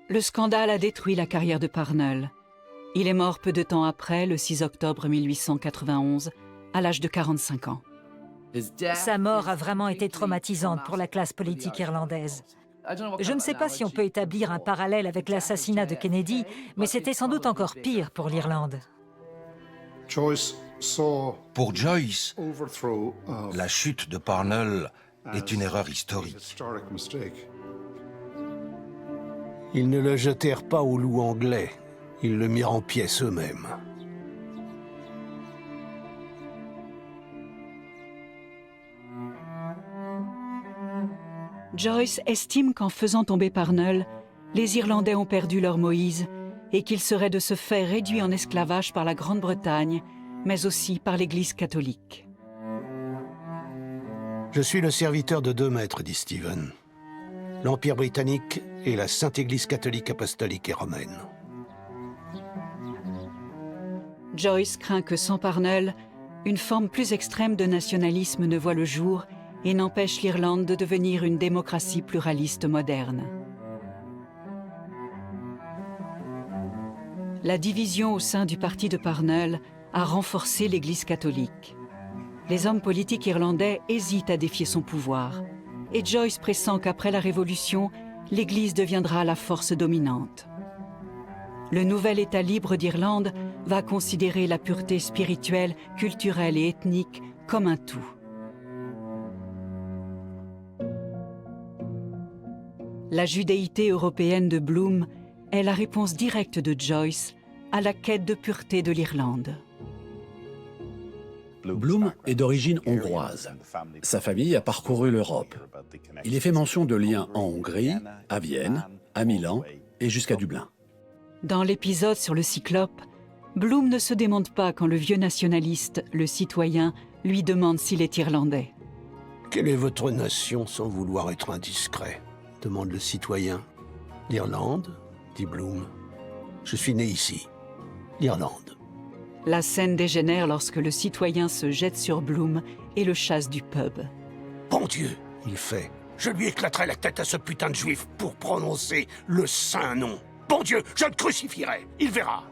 Speaker 2: Le scandale a détruit la carrière de Parnell. Il est mort peu de temps après, le 6 octobre 1891, à l'âge de 45 ans.
Speaker 6: Sa mort a vraiment été traumatisante pour la classe politique irlandaise. Je ne sais pas si on peut établir un parallèle avec l'assassinat de Kennedy, mais c'était sans doute encore pire pour l'Irlande.
Speaker 7: Pour Joyce, la chute de Parnell est une erreur historique.
Speaker 10: Ils ne le jetèrent pas au loup anglais, ils le mirent en pièces eux-mêmes.
Speaker 2: Joyce estime qu'en faisant tomber Parnell, les Irlandais ont perdu leur Moïse et qu'ils seraient de ce fait réduits en esclavage par la Grande-Bretagne, mais aussi par l'Église catholique.
Speaker 10: Je suis le serviteur de 2 maîtres, dit Stephen. L'Empire britannique et la Sainte Église catholique apostolique et romaine.
Speaker 2: Joyce craint que sans Parnell, une forme plus extrême de nationalisme ne voit le jour et n'empêche l'Irlande de devenir une démocratie pluraliste moderne. La division au sein du parti de Parnell a renforcé l'Église catholique. Les hommes politiques irlandais hésitent à défier son pouvoir, et Joyce pressent qu'après la Révolution, l'Église deviendra la force dominante. Le nouvel État libre d'Irlande va considérer la pureté spirituelle, culturelle et ethnique comme un tout. La judéité européenne de Bloom est la réponse directe de Joyce à la quête de pureté de l'Irlande.
Speaker 1: Bloom est d'origine hongroise. Sa famille a parcouru l'Europe. Il est fait mention de liens en Hongrie, à Vienne, à Milan et jusqu'à Dublin.
Speaker 2: Dans l'épisode sur le Cyclope, Bloom ne se démonte pas quand le vieux nationaliste, le citoyen, lui demande s'il est irlandais.
Speaker 10: Quelle est votre nation sans vouloir être indiscret? Demande le citoyen. L'Irlande, dit Bloom. Je suis né ici. L'Irlande.
Speaker 2: La scène dégénère lorsque le citoyen se jette sur Bloom et le chasse du pub.
Speaker 12: Bon Dieu,
Speaker 10: Il fait.
Speaker 12: je lui éclaterai la tête à ce putain de juif pour prononcer le saint nom. Bon Dieu, je le crucifierai, il verra.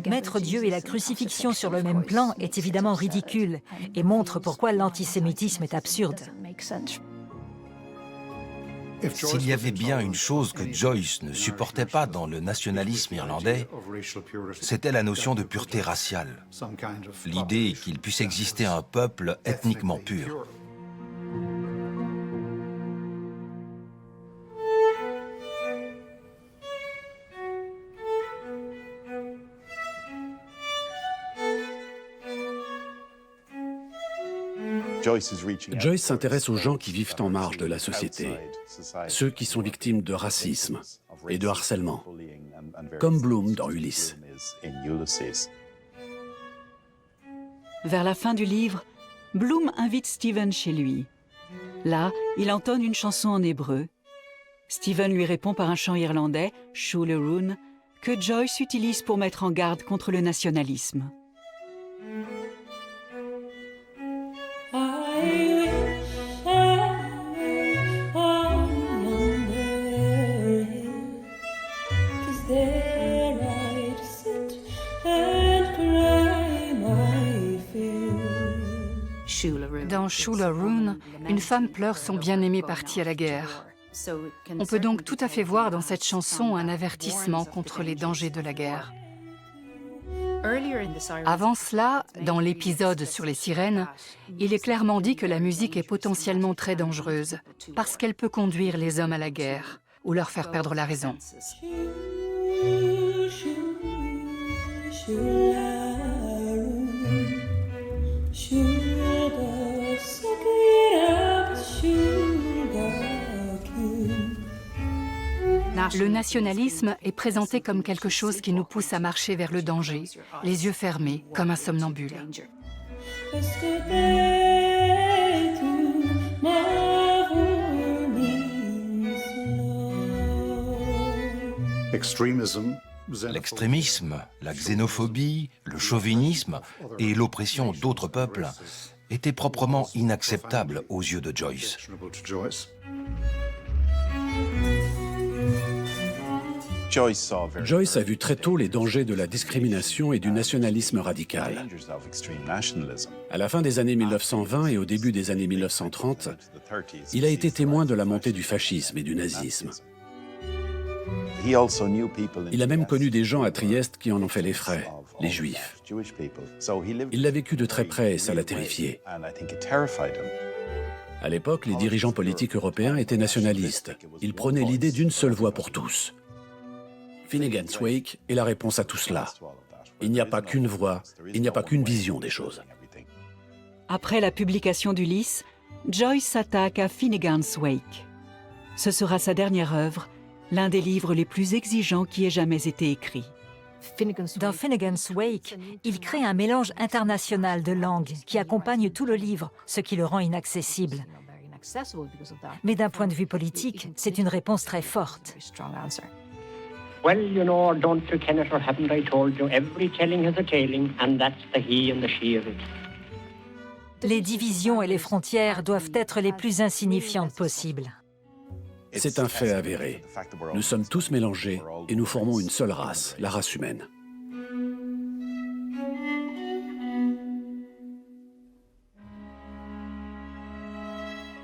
Speaker 6: Mettre Dieu et la crucifixion sur le même plan est évidemment ridicule et montre pourquoi l'antisémitisme est absurde.
Speaker 7: S'il y avait bien une chose que Joyce ne supportait pas dans le nationalisme irlandais, c'était la notion de pureté raciale, l'idée qu'il puisse exister un peuple ethniquement pur.
Speaker 1: Joyce s'intéresse aux gens qui vivent en marge de la société, ceux qui sont victimes de racisme et de harcèlement, comme Bloom dans Ulysse.
Speaker 2: Vers la fin du livre, Bloom invite Stephen chez lui. Là, il entonne une chanson en hébreu. Stephen lui répond par un chant irlandais, Shule Rune, que Joyce utilise pour mettre en garde contre le nationalisme.
Speaker 8: Dans Shule Rune, une femme pleure son bien-aimé parti à la guerre. On peut donc tout à fait voir dans cette chanson un avertissement contre les dangers de la guerre. Avant cela, dans l'épisode sur les sirènes, il est clairement dit que la musique est potentiellement très dangereuse, parce qu'elle peut conduire les hommes à la guerre, ou leur faire perdre la raison. Le nationalisme est présenté comme quelque chose qui nous pousse à marcher vers le danger, les yeux fermés, comme un somnambule.
Speaker 7: L'extrémisme, la xénophobie, le chauvinisme et l'oppression d'autres peuples étaient proprement inacceptables aux yeux de Joyce.
Speaker 1: Joyce a vu très tôt les dangers de la discrimination et du nationalisme radical. À la fin des années 1920 et au début des années 1930, il a été témoin de la montée du fascisme et du nazisme. Il a même connu des gens à Trieste qui en ont fait les frais, les Juifs. Il l'a vécu de très près et ça l'a terrifié. À l'époque, les dirigeants politiques européens étaient nationalistes. Ils prônaient l'idée d'une seule voix pour tous. Finnegan's Wake est la réponse à tout cela. Il n'y a pas qu'une voix, il n'y a pas qu'une vision des choses.
Speaker 2: Après la publication d'Ulysse, Joyce s'attaque à Finnegan's Wake. Ce sera sa dernière œuvre, l'un des livres les plus exigeants qui ait jamais été écrit.
Speaker 6: Dans Finnegan's Wake, il crée un mélange international de langues qui accompagne tout le livre, ce qui le rend inaccessible. Mais d'un point de vue politique, c'est une réponse très forte.
Speaker 11: Well, you know, don't you, Kenneth, or haven't I told you, every telling has a tailing, and that's the he and the she of it.
Speaker 6: Les divisions et les frontières doivent être les plus insignifiantes possibles.
Speaker 1: C'est un fait avéré. Nous sommes tous mélangés et nous formons une seule race, la race humaine.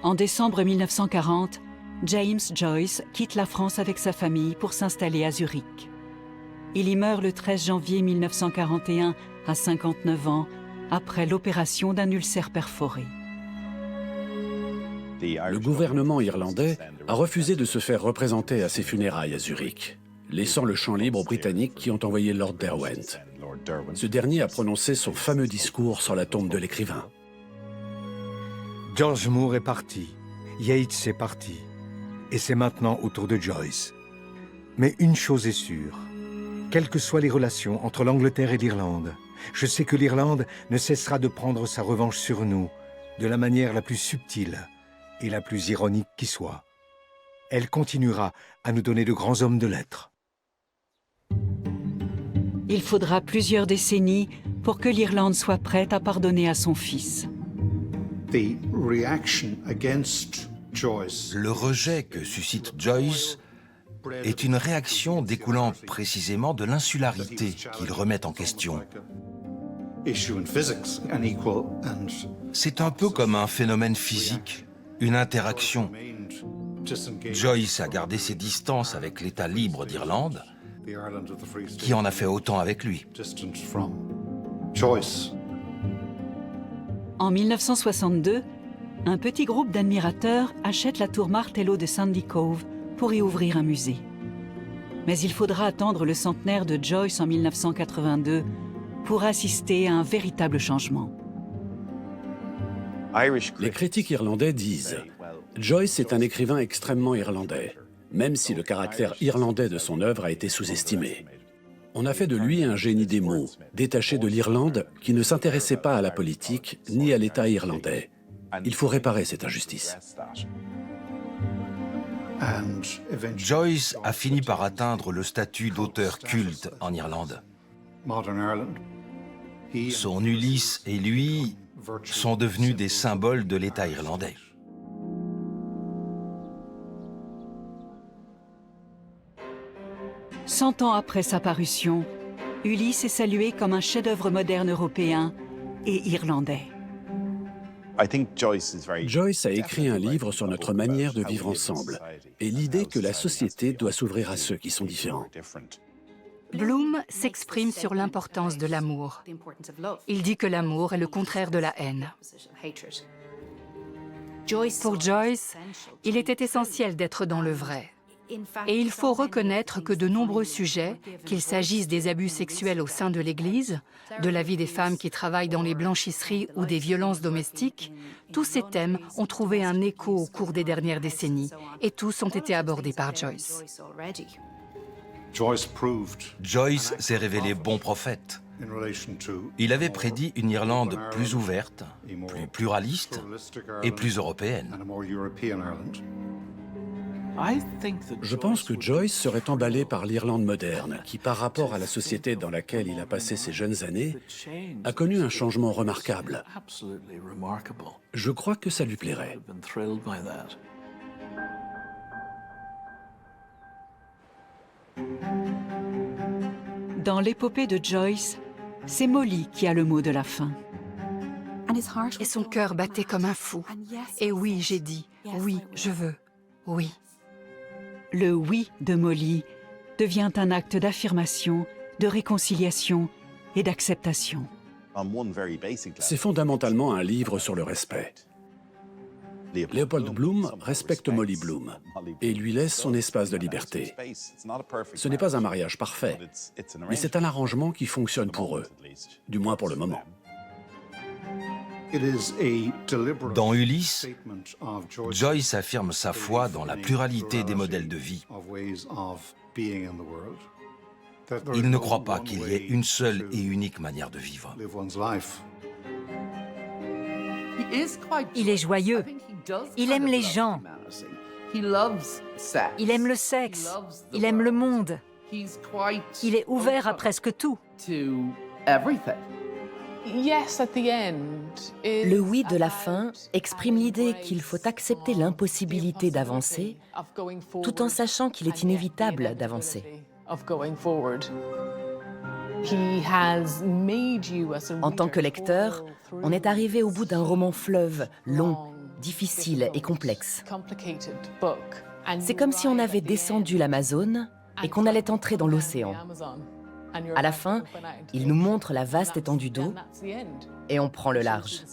Speaker 2: En décembre 1940, James Joyce quitte la France avec sa famille pour s'installer à Zurich. Il y meurt le 13 janvier 1941 à 59 ans, après l'opération d'un ulcère perforé.
Speaker 1: Le gouvernement irlandais a refusé de se faire représenter à ses funérailles à Zurich, laissant le champ libre aux Britanniques qui ont envoyé Lord Derwent. Ce dernier a prononcé son fameux discours sur la tombe de l'écrivain.
Speaker 5: George Moore est parti, Yeats est parti, et c'est maintenant au tour de Joyce. Mais une chose est sûre, quelles que soient les relations entre l'Angleterre et l'Irlande, je sais que l'Irlande ne cessera de prendre sa revanche sur nous, de la manière la plus subtile et la plus ironique qui soit. Elle continuera à nous donner de grands hommes de lettres.
Speaker 2: Il faudra plusieurs décennies pour que l'Irlande soit prête à pardonner à son fils.
Speaker 7: Le rejet que suscite Joyce est une réaction découlant précisément de l'insularité qu'il remet en question. C'est un peu comme un phénomène physique, une interaction. Joyce a gardé ses distances avec l'État libre d'Irlande, qui en a fait autant avec lui.
Speaker 2: En 1962, un petit groupe d'admirateurs achète la tour Martello de Sandy Cove pour y ouvrir un musée. Mais il faudra attendre le centenaire de Joyce en 1982 pour assister à un véritable changement.
Speaker 1: Les critiques irlandais disent « Joyce est un écrivain extrêmement irlandais, même si le caractère irlandais de son œuvre a été sous-estimé. On a fait de lui un génie des mots, détaché de l'Irlande, qui ne s'intéressait pas à la politique ni à l'État irlandais. Il faut réparer cette injustice. »
Speaker 7: Joyce a fini par atteindre le statut d'auteur culte en Irlande. Son Ulysse et lui sont devenus des symboles de l'État irlandais. «
Speaker 2: 100 ans après sa parution, Ulysse est salué comme un chef-d'œuvre moderne européen et irlandais.
Speaker 1: Joyce a écrit un livre sur notre manière de vivre ensemble et l'idée que la société doit s'ouvrir à ceux qui sont différents.
Speaker 8: Bloom s'exprime sur l'importance de l'amour. Il dit que l'amour est le contraire de la haine. Pour Joyce, il était essentiel d'être dans le vrai. Et il faut reconnaître que de nombreux sujets, qu'il s'agisse des abus sexuels au sein de l'Église, de la vie des femmes qui travaillent dans les blanchisseries ou des violences domestiques, tous ces thèmes ont trouvé un écho au cours des dernières décennies et tous ont été abordés par Joyce.
Speaker 7: Joyce s'est révélé bon prophète. Il avait prédit une Irlande plus ouverte, plus pluraliste et plus européenne.
Speaker 1: Je pense que Joyce serait emballé par l'Irlande moderne, qui, par rapport à la société dans laquelle il a passé ses jeunes années, a connu un changement remarquable. Je crois que ça lui plairait.
Speaker 2: Dans l'épopée de Joyce, c'est Molly qui a le mot de la fin.
Speaker 8: Et son cœur battait comme un fou. Et oui, j'ai dit, oui, je veux, oui.
Speaker 2: Le oui de Molly devient un acte d'affirmation, de réconciliation et d'acceptation.
Speaker 1: C'est fondamentalement un livre sur le respect. Leopold Bloom respecte Molly Bloom et lui laisse son espace de liberté. Ce n'est pas un mariage parfait, mais c'est un arrangement qui fonctionne pour eux, du moins pour le moment.
Speaker 7: Dans Ulysse, Joyce affirme sa foi dans la pluralité des modèles de vie. Il ne croit pas qu'il y ait une seule et unique manière de vivre.
Speaker 6: Il est joyeux. Il aime les gens. Il aime le sexe. Il aime le monde. Il est ouvert à presque tout.
Speaker 9: Le oui de la fin exprime l'idée qu'il faut accepter l'impossibilité d'avancer, tout en sachant qu'il est inévitable d'avancer. En tant que lecteur, on est arrivé au bout d'un roman fleuve, long, difficile et complexe. C'est comme si on avait descendu l'Amazone et qu'on allait entrer dans l'océan. À la fin, il nous montre la vaste étendue d'eau et on prend le large.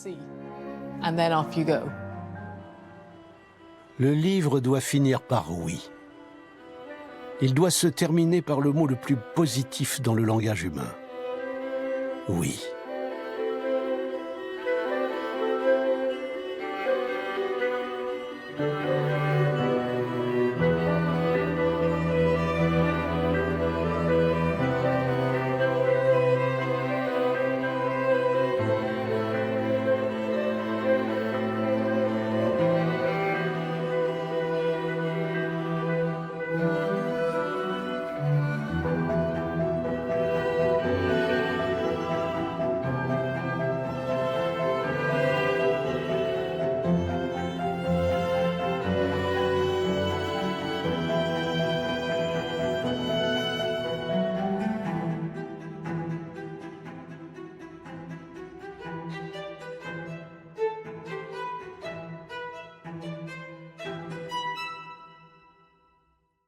Speaker 10: Le livre doit finir par oui. Il doit se terminer par le mot le plus positif dans le langage humain. Oui.
Speaker 9: Thank you.